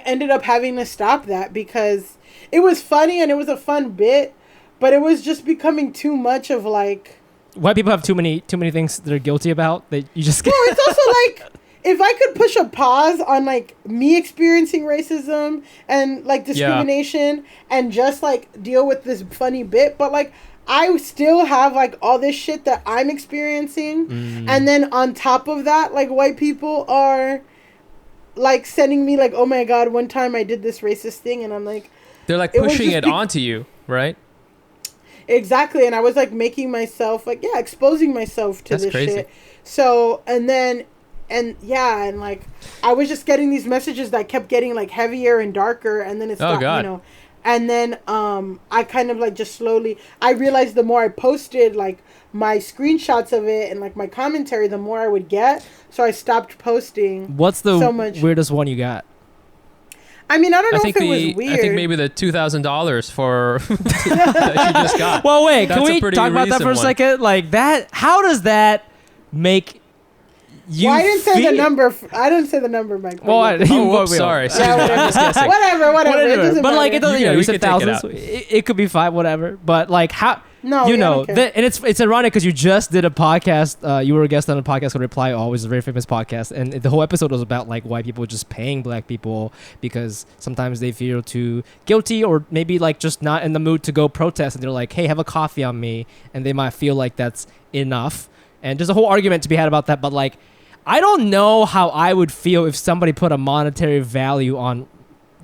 Speaker 5: ended up having to stop that because it was funny and it was a fun bit, but it was just becoming too much of like,
Speaker 3: white people have too many things they're guilty about that you just
Speaker 5: no, it's also like, if I could push a pause on like me experiencing racism and like discrimination and just like deal with this funny bit, but like I still have like all this shit that I'm experiencing, and then on top of that, like white people are like sending me like, oh my god, one time I did this racist thing, and I'm like,
Speaker 4: they're like pushing it onto you, right?
Speaker 5: Exactly. And I was like making myself like, exposing myself to this shit. So and like I was just getting these messages that kept getting like heavier and darker, and then it stopped, and then I kind of like just slowly, I realized the more I posted like my screenshots of it and like my commentary, the more I would get, so I stopped posting.
Speaker 3: What's the weirdest one you got?
Speaker 5: I mean, I don't know if it was weird.
Speaker 4: I think maybe the $2,000 for that you just got.
Speaker 3: Well, wait, can we talk about that for a second? Like that, how does that make
Speaker 5: I didn't say the number. I didn't say the number, Mike.
Speaker 4: Well, sorry.
Speaker 5: Whatever. It doesn't
Speaker 3: but like, it doesn't. You said thousands.
Speaker 4: It
Speaker 3: could be 5, whatever. But like, how?
Speaker 5: No,
Speaker 3: and it's ironic because you just did a podcast. You were a guest on a podcast called Reply All, which is a very famous podcast, and the whole episode was about like white people just paying black people because sometimes they feel too guilty or maybe like just not in the mood to go protest, and they're like, hey, have a coffee on me, and they might feel like that's enough. And there's a whole argument to be had about that, but like, I don't know how I would feel if somebody put a monetary value on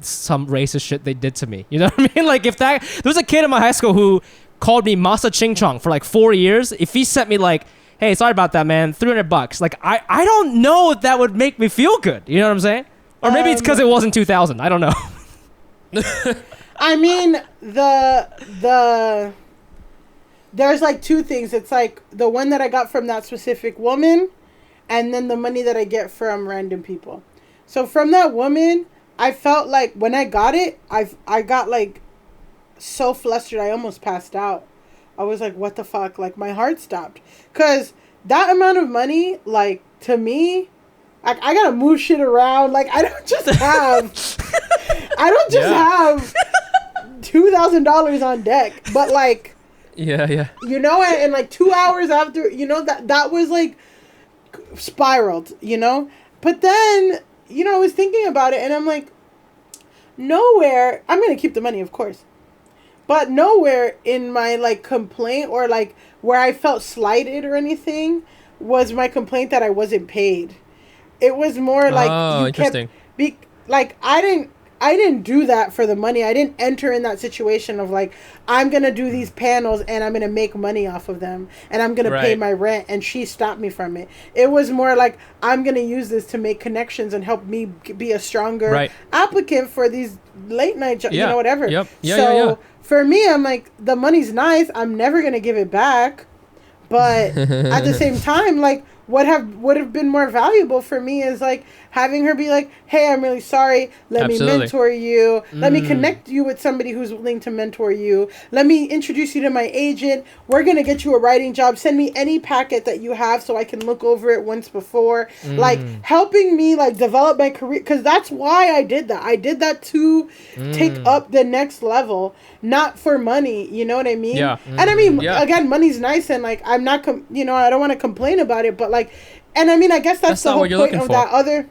Speaker 3: some racist shit they did to me. You know what I mean? Like, if there was a kid in my high school who called me Masa Ching Chong for like 4 years, if he sent me like, hey, sorry about that, man, $300, like, I don't know if that would make me feel good. You know what I'm saying? Or maybe it's because it wasn't 2000. I don't know.
Speaker 5: I mean, the there's like two things. It's like the one that I got from that specific woman, and then the money that I get from random people. So from that woman, I felt like when I got it, I got like so flustered I almost passed out. I was like, what the fuck? Like my heart stopped. Cause that amount of money, like to me, like I gotta move shit around. Like I don't just have have $2,000 on deck. But like you know, and like 2 hours after, you know, that was like spiraled, you know? But then, you know, I was thinking about it and I'm like, nowhere, I'm going to keep the money, of course. But nowhere in my like complaint or like where I felt slighted or anything was my complaint that I wasn't paid. It was more like
Speaker 4: interesting.
Speaker 5: Like I didn't do that for the money. I didn't enter in that situation of like, I'm going to do these panels and I'm going to make money off of them and I'm going to pay my rent, and she stopped me from it. It was more like, I'm going to use this to make connections and help me be a stronger applicant for these late night jobs, you know, whatever. So for me, I'm like, the money's nice. I'm never going to give it back. But at the same time, like, would have been more valuable for me is like having her be like, hey, I'm really sorry, let me mentor you, let me connect you with somebody who's willing to mentor you, let me introduce you to my agent, we're gonna get you a writing job, send me any packet that you have so I can look over it once before. Like helping me like develop my career, because that's why I did that to take up the next level, not for money, you know what I mean? And I mean, again, money's nice, and like I'm not you know, I don't want to complain about it, but like, and I mean, I guess that's the whole point of that other,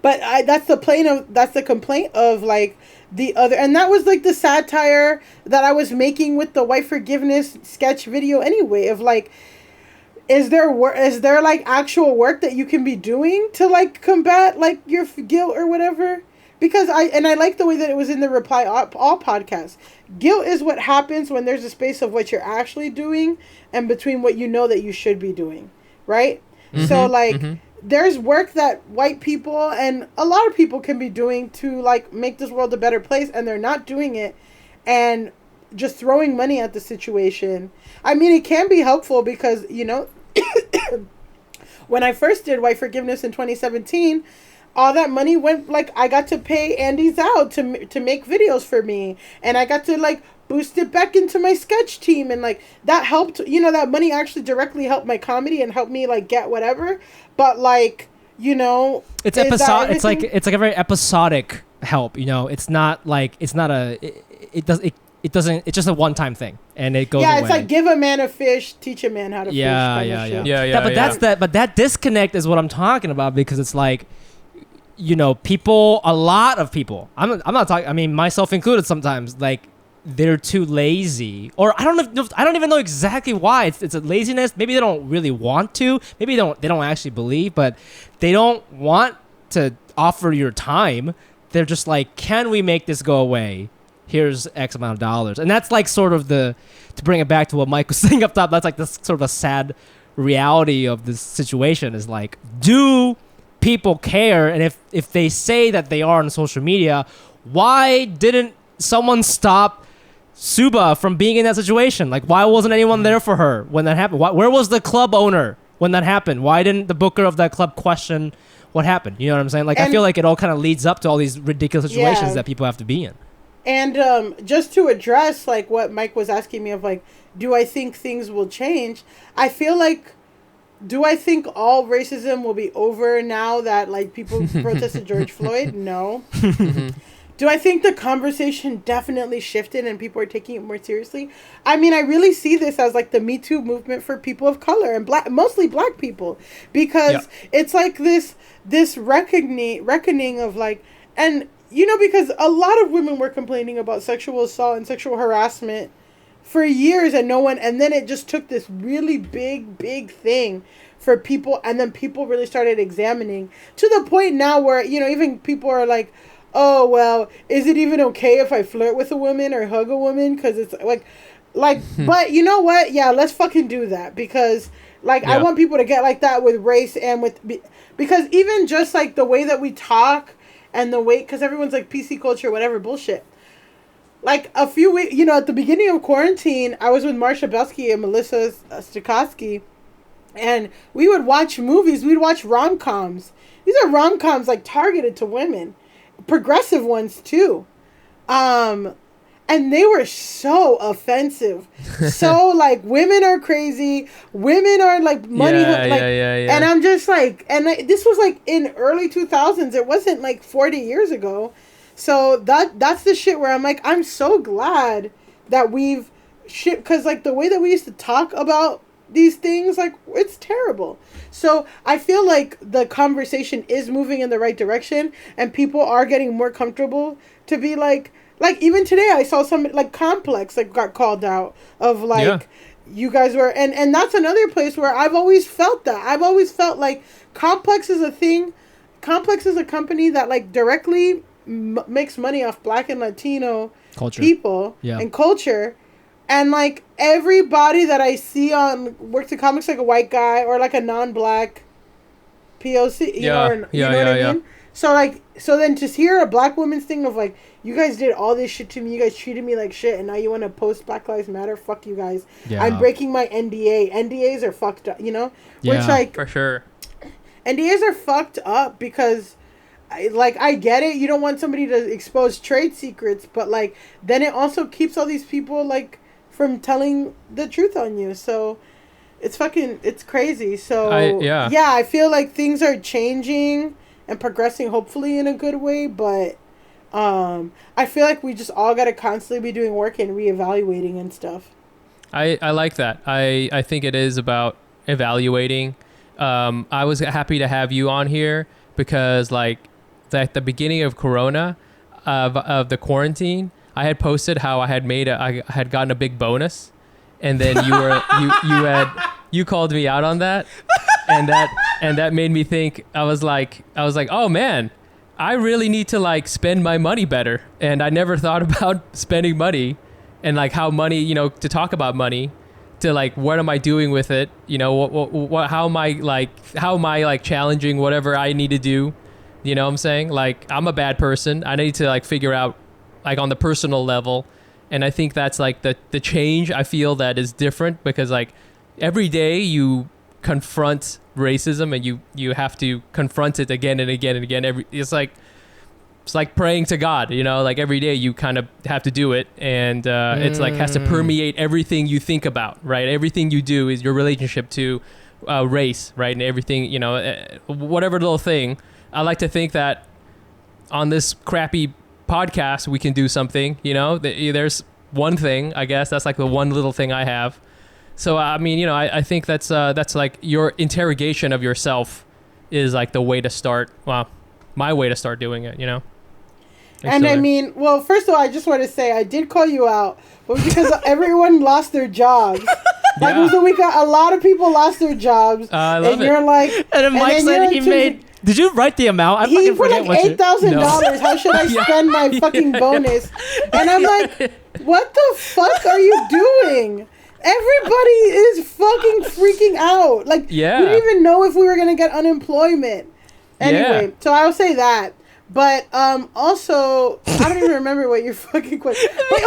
Speaker 5: but that's the complaint of like the other, and that was like the satire that I was making with the white forgiveness sketch video anyway, of like, is there like actual work that you can be doing to like combat like your guilt or whatever? Because I like the way that it was in the Reply All podcast. Guilt is what happens when there's a space of what you're actually doing and between what you know that you should be doing, right? So like there's work that white people and a lot of people can be doing to like make this world a better place, and they're not doing it and just throwing money at the situation. I mean, it can be helpful because, you know, when I first did white forgiveness in 2017, all that money went, like, I got to pay Andy Zhao to make videos for me, and I got to like boost it back into my sketch team, and like that helped, you know, that money actually directly helped my comedy and helped me like get whatever. But like, you know,
Speaker 3: it's episodic. It's like a very episodic help, you know. It's not like, it's not a it doesn't, it's just a one-time thing and it goes away.
Speaker 5: It's like give a man a fish, teach a man how to fish.
Speaker 3: But that disconnect is what I'm talking about, because it's like, you know, a lot of people, I'm not talking, I mean, myself included sometimes, like, they're too lazy, or I don't even know exactly why. It's a laziness. Maybe they don't really want to. Maybe they don't actually believe, but they don't want to offer your time. They're just like, can we make this go away? Here's X amount of dollars. And that's like sort of to bring it back to what Mike was saying up top, that's like this sort of a sad reality of this situation, is like, do people care? And if they say that they are on social media, why didn't someone stop Suba from being in that situation? Like, why wasn't anyone there for her when that happened? Where was the club owner when that happened? Why didn't the booker of that club question what happened? You know what I'm saying? Like, I feel like it all kind of leads up to all these ridiculous situations that people have to be in.
Speaker 5: And just to address like what Mike was asking me of, like, do I think things will change? I feel like, do I think all racism will be over now that like people protested George Floyd? No. Do I think the conversation definitely shifted and people are taking it more seriously? I mean, I really see this as like the Me Too movement for people of color and mostly black people, because it's like this reckoning of like, and you know, because a lot of women were complaining about sexual assault and sexual harassment for years, and then it just took this really big thing for people, and then people really started examining to the point now where, you know, even people are like, oh, well, is it even okay if I flirt with a woman or hug a woman? Because it's like, but you know what? Yeah, let's fucking do that, because like, I want people to get like that with race and with, because even just like the way that we talk and the way, because everyone's like PC culture, whatever bullshit. like a few weeks, you know, at the beginning of quarantine, I was with Marsha Belsky and Melissa Stokowski, and we would watch movies. We'd watch rom-coms. These are rom-coms like targeted to women, progressive ones too. And they were so offensive. So like women are crazy. Women are like money.
Speaker 4: Yeah.
Speaker 5: And I'm just like, this was like in early 2000s. It wasn't like 40 years ago. So that's the shit where I'm like, I'm so glad that we've because like the way that we used to talk about these things, like it's terrible. So I feel like the conversation is moving in the right direction, and people are getting more comfortable to be like even today I saw somebody like Complex like got called out of like you guys were and that's another place where I've always felt that. I've always felt like Complex is a thing. Complex is a company that like directly makes money off Black and Latino people and culture. And, like, everybody that I see on works in comics, like a white guy or, like, a non-black POC, you know what I mean? So, like, so then just hear a Black woman's thing of, like, you guys did all this shit to me, you guys treated me like shit, and now you want to post Black Lives Matter? Fuck you guys. Yeah. I'm breaking my NDA. NDAs are fucked up, you know?
Speaker 4: Yeah,
Speaker 5: which, like,
Speaker 4: for sure.
Speaker 5: NDAs are fucked up because... I get it. You don't want somebody to expose trade secrets, but, like, then it also keeps all these people, like... from telling the truth on you. So it's crazy. So I feel like things are changing and progressing hopefully in a good way, but I feel like we just all got to constantly be doing work and reevaluating and stuff.
Speaker 4: I like that. I think it is about evaluating. I was happy to have you on here because like at the beginning of Corona of the quarantine, I had posted how I had gotten a big bonus, and then you called me out on that, and that made me think. I was like, oh man, I really need to like spend my money better, and I never thought about spending money, and like how money, you know, to talk about money, to like what am I doing with it, you know, what how am I like challenging whatever I need to do, you know what I'm saying? Like I'm a bad person. I need to like figure out. Like on the personal level, and I think that's like the change I feel that is different because like every day you confront racism and you have to confront it again and again and again. It's like praying to God, you know, like every day you kind of have to do it, and it's like has to permeate everything you think about, right? Everything you do is your relationship to race, right? And everything, you know, whatever little thing. I like to think that on this crappy podcast we can do something, you know. There's one thing, I guess that's like the one little thing I have. So I mean, you know, I think that's like your interrogation of yourself is like the way to start. Well, my way to start doing it, you know.
Speaker 5: And I mean, well, first of all, I just want to say I did call you out, but because everyone lost their jobs. Like it was a week, a lot of people lost their jobs.
Speaker 4: I love
Speaker 5: and
Speaker 4: it.
Speaker 5: you're like,
Speaker 3: and then Mike said he made. Did you write the amount?
Speaker 5: He put like $8,000. How should I spend my fucking bonus? And I'm like, what the fuck are you doing? Everybody is fucking freaking out. Like, we didn't even know if we were gonna get unemployment. Anyway, so I'll say that. But also, I don't even remember what your fucking question. But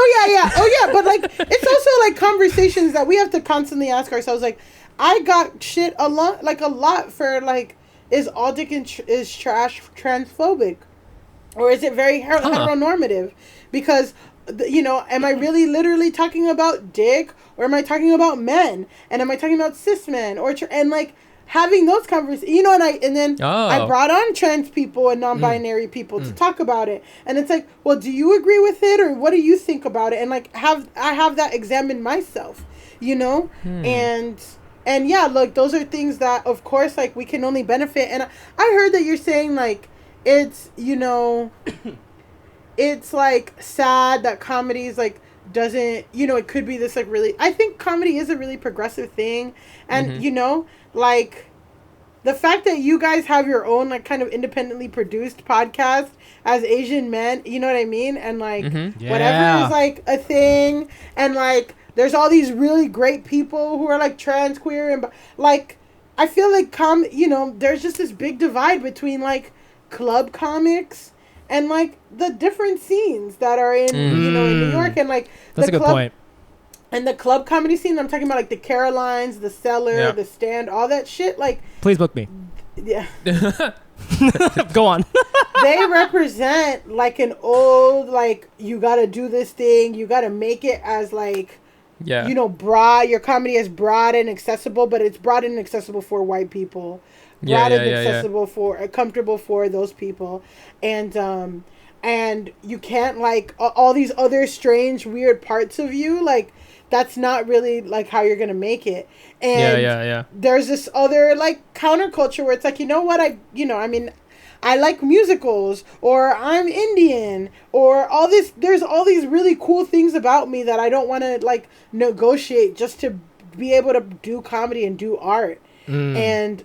Speaker 5: But like, it's also like conversations that we have to constantly ask ourselves. Like, I got shit a lot for like. Is all dick is trash transphobic, or is it very heteronormative? Because you know, am I really literally talking about dick, or am I talking about men, and am I talking about cis men, or and like having those conversations, you know? And then I brought on trans people and non-binary people to talk about it, and it's like, well, do you agree with it, or what do you think about it? And like I have that examined myself, you know, And yeah, look, those are things that, of course, like, we can only benefit. And I heard that you're saying, like, it's, you know, it's, like, sad that comedies, like, doesn't, you know, it could be this, like, really, I think comedy is a really progressive thing. And, you know, like, the fact that you guys have your own, like, kind of independently produced podcast as Asian men, you know what I mean? And, like, whatever is, like, a thing. And, like... There's all these really great people who are like trans, queer, and like I feel like you know, there's just this big divide between like club comics and like the different scenes that are in you know in New York and like
Speaker 3: that's
Speaker 5: the
Speaker 3: a good point.
Speaker 5: And the club comedy scene, I'm talking about like the Carolines, the Cellar, the Stand, all that shit. Like,
Speaker 3: please book me.
Speaker 5: Yeah.
Speaker 3: Go on.
Speaker 5: They represent like an old, like, you gotta do this thing, you gotta make it as like, you know, broad. Your comedy is broad and accessible, but it's broad and accessible for white people. Broad and accessible for, comfortable for those people, and you can't like all these other strange, weird parts of you, like. That's not really like how you're gonna make it. And there's this other like counterculture where it's like, you know what, I like musicals, or I'm Indian, or all this. There's all these really cool things about me that I don't want to like negotiate just to be able to do comedy and do art. And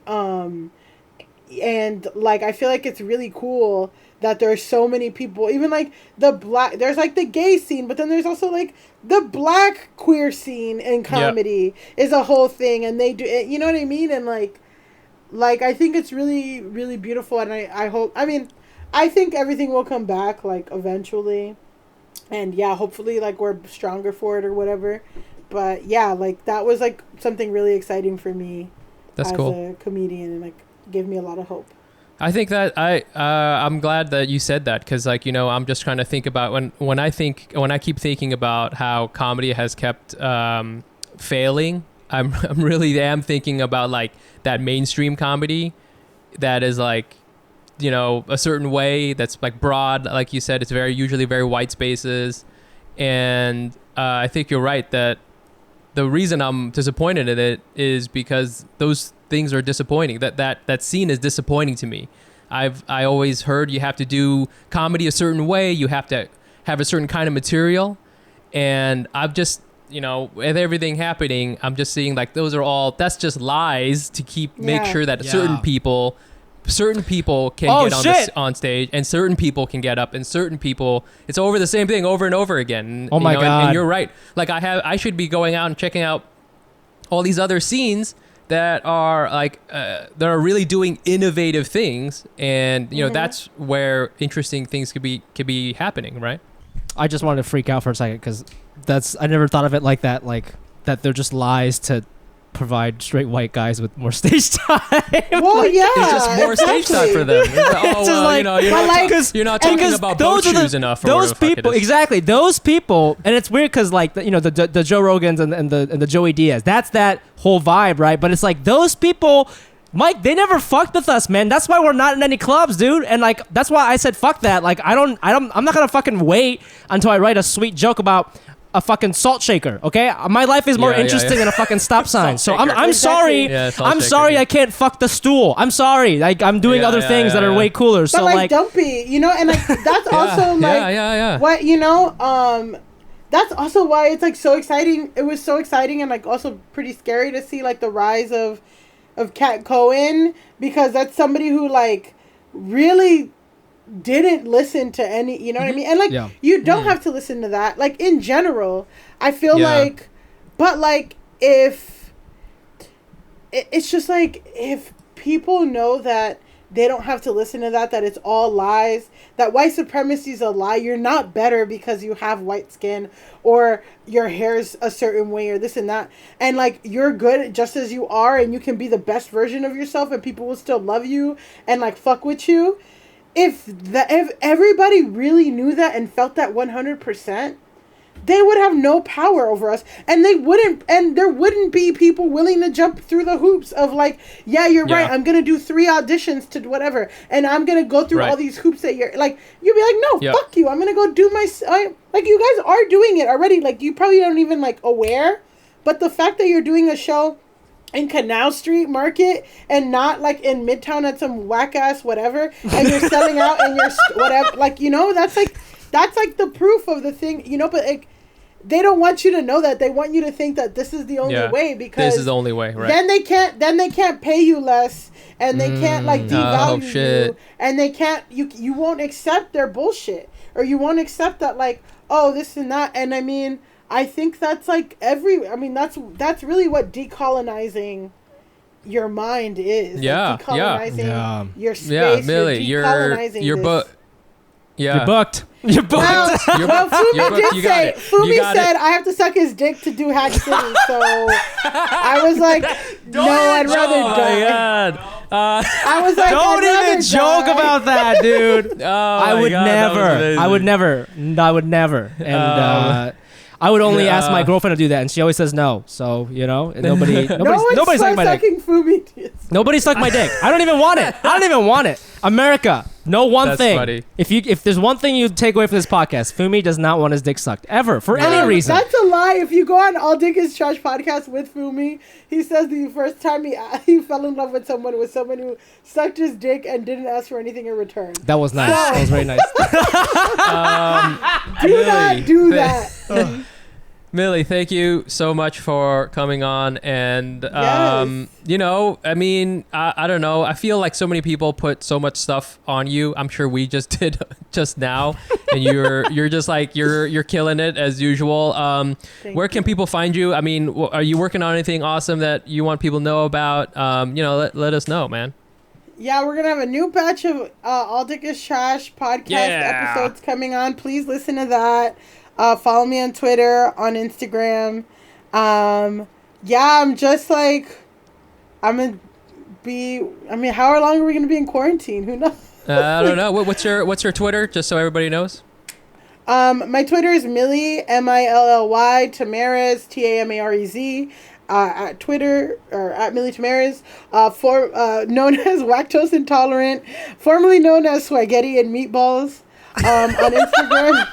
Speaker 5: like I feel like it's really cool that there's so many people, even like there's like the gay scene, but then there's also like the black queer scene in comedy is a whole thing, and they do it, you know what I mean? And like I think it's really, really beautiful, and I hope, I think everything will come back like eventually, and hopefully like we're stronger for it or whatever. But like that was like something really exciting for me as a comedian, and like gave me a lot of hope.
Speaker 4: I think that I'm glad that you said that, because like, you know, I'm just trying to think about when I keep thinking about how comedy has kept failing. I'm really am thinking about like that mainstream comedy that is like, you know, a certain way that's like broad, like you said, it's usually very white spaces, and I think you're right that the reason I'm disappointed in it is because those things are disappointing. That scene is disappointing to me. I always heard you have to do comedy a certain way, you have to have a certain kind of material, and I've just, you know, with everything happening, I'm just seeing like that's just lies to make sure that certain people can get on stage, and certain people can get up, and certain people, it's over the same thing over and over again.
Speaker 3: Oh my God.
Speaker 4: And you're right. Like I should be going out and checking out all these other scenes that are like that are really doing innovative things, and you know that's where interesting things could be happening, right?
Speaker 3: I just wanted to freak out for a second because I never thought of it like that, like that they're just lies to provide straight white guys with more stage time.
Speaker 5: Well,
Speaker 3: like,
Speaker 4: it's just more stage time for them. You're not talking about boat shoes enough.
Speaker 3: Those people, exactly. Those people, and it's weird because like you know the Joe Rogans and the Joey Diaz. That's that whole vibe, right? But it's like those people, Mike, they never fucked with us, man. That's why we're not in any clubs, dude. And like that's why I said fuck that. Like I'm not gonna fucking wait until I write a sweet joke about a fucking salt shaker, okay? My life is more interesting than a fucking stop sign. So I'm sorry. I'm sorry I can't fuck the stool. I'm sorry. Like I'm doing other things that are way cooler.
Speaker 5: But
Speaker 3: so
Speaker 5: like don't be, you know, and like that's also like what, you know, that's also why it's like so exciting. It was so exciting and like also pretty scary to see like the rise of Kat Cohen, because that's somebody who like really didn't listen to any, you know what I mean? And like you don't have to listen to that, like in general. I feel like, but like if it's just like if people know that they don't have to listen to that it's all lies, that white supremacy is a lie, you're not better because you have white skin or your hair's a certain way or this and that, and like you're good just as you are, and you can be the best version of yourself and people will still love you and like fuck with you. If everybody really knew that and felt that 100%, they would have no power over us, and there wouldn't be people willing to jump through the hoops of like, you're right, I'm gonna do 3 auditions to whatever, and I'm gonna go through all these hoops that you're like, you'd be like, no, fuck you, I'm gonna go do like you guys are doing it already, like you probably don't even like aware, but the fact that you're doing a show in Canal Street Market and not like in Midtown at some whack ass whatever, and you're selling out and you're whatever, like, you know, that's like the proof of the thing, you know. But like they don't want you to know that. They want you to think that this is the only way, because
Speaker 4: this is the only way, right?
Speaker 5: Then they can't pay you less, and they can't like devalue you, and they can't, you won't accept their bullshit, or you won't accept that like, oh, this and that. And I mean, I think that's like that's really what decolonizing your mind is. Like decolonizing your space.
Speaker 4: Millie, you're Yeah.
Speaker 3: You're booked. You're booked.
Speaker 5: Well, Fumi did
Speaker 4: You got
Speaker 5: say.
Speaker 4: it.
Speaker 5: Fumi
Speaker 4: You got
Speaker 5: said
Speaker 4: it.
Speaker 5: I have to suck his dick to do Hack City. So I was like, no, I'd rather
Speaker 4: Oh my
Speaker 5: die.
Speaker 4: God.
Speaker 5: I was like,
Speaker 3: Don't
Speaker 5: I'd rather
Speaker 3: even joke
Speaker 5: die.
Speaker 3: about that, dude.
Speaker 4: Oh
Speaker 3: I
Speaker 4: my
Speaker 3: would
Speaker 4: God, that was
Speaker 3: never.
Speaker 4: amazing.
Speaker 3: I would never. I would never. And I would only ask my girlfriend to do that, and she always says no. So nobody's
Speaker 5: No one's
Speaker 3: sucking my dick.
Speaker 5: sucking Fumi.
Speaker 3: Nobody sucked my dick. I don't even want it. I don't even want it. America, no one
Speaker 4: That's
Speaker 3: thing.
Speaker 4: funny.
Speaker 3: If there's one thing you take away from this podcast, Fumi does not want his dick sucked ever for any reason.
Speaker 5: That's a lie. If you go on All Dick is Trash podcast with Fumi, he says the first time he fell in love with someone was someone who sucked his dick and didn't ask for anything in return.
Speaker 3: That was nice. That was very nice.
Speaker 5: Do not do that.
Speaker 4: Millie, thank you so much for coming on. And,
Speaker 5: Yes.
Speaker 4: I mean, I don't know. I feel like so many people put so much stuff on you. I'm sure we just did just now. And you're just like, you're killing it as usual. Where can people find you? I mean, are you working on anything awesome that you want people to know about? Let us know, man.
Speaker 5: Yeah, we're going to have a new batch of All Dick is Trash podcast episodes coming on. Please listen to that. Follow me on Twitter, on Instagram. I'm just like, how long are we going to be in quarantine? Who knows?
Speaker 4: I don't know. What's your Twitter, just so everybody knows?
Speaker 5: My Twitter is MILLY, MILLY, Tamarez, TAMAREZ. At Twitter, or at MILLY Tamarez, known as Lactose Intolerant, formerly known as Spaghetti and Meatballs. On Instagram.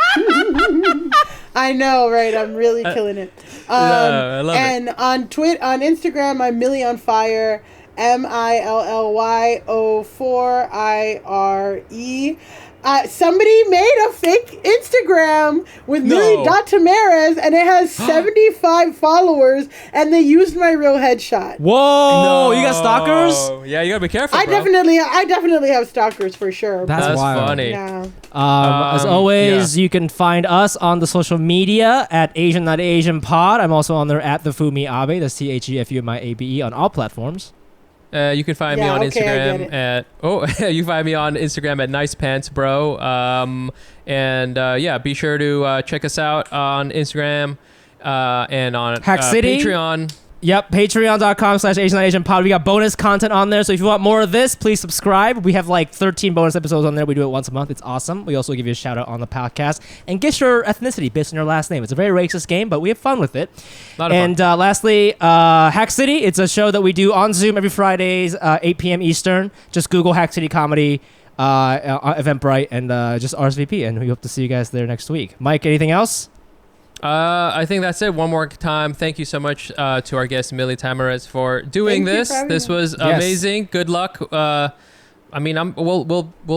Speaker 5: I know, right? I'm really killing it.
Speaker 4: I love
Speaker 5: and
Speaker 4: it.
Speaker 5: on Instagram, I'm Millie on Fire, MILLY04IRE. Somebody made a fake Instagram with Millie.Tamarez, and it has 75 followers, and they used my real headshot.
Speaker 3: Whoa! You got stalkers?
Speaker 4: Yeah, you gotta be careful,
Speaker 5: I
Speaker 4: bro.
Speaker 5: definitely have stalkers for sure.
Speaker 3: That's wild.
Speaker 4: funny.
Speaker 5: Yeah.
Speaker 3: As always, you can find us on the social media at Asian.AsianPod. I'm also on there at the Fumi Abe. That's TheFumiAbe on all platforms.
Speaker 4: You can find me on Instagram at you can find me on Instagram at Nice Pants Bro. Be sure to check us out on Instagram and on
Speaker 3: Hack City.
Speaker 4: Patreon.
Speaker 3: Yep, patreon.com/Asian.AsianPod. We got bonus content on there, so if you want more of this, please subscribe. We have like 13 bonus episodes on there. We do it once a month. It's awesome. We also give you a shout out on the podcast. And guess your ethnicity based on your last name. It's a very racist game, but we have fun with it. And lastly, Hack City. It's a show that we do on Zoom every Fridays, 8 p.m. Eastern. Just Google Hack City Comedy, Eventbrite, and just RSVP. And we hope to see you guys there next week. Mike, anything else?
Speaker 4: I think that's it. One more time, thank you so much to our guest Millie Tamarez for doing this. This was amazing. Good luck. We'll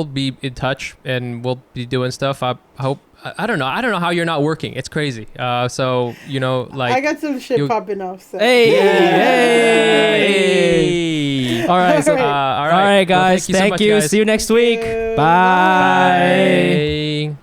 Speaker 4: be in touch and we'll be doing stuff. I hope. I don't know how you're not working. It's crazy.
Speaker 5: I got some shit popping off. So.
Speaker 3: Hey. All right, guys.
Speaker 4: Well,
Speaker 3: thank you.
Speaker 4: So much, guys.
Speaker 3: See you next week. Bye.
Speaker 5: Bye.
Speaker 4: Bye.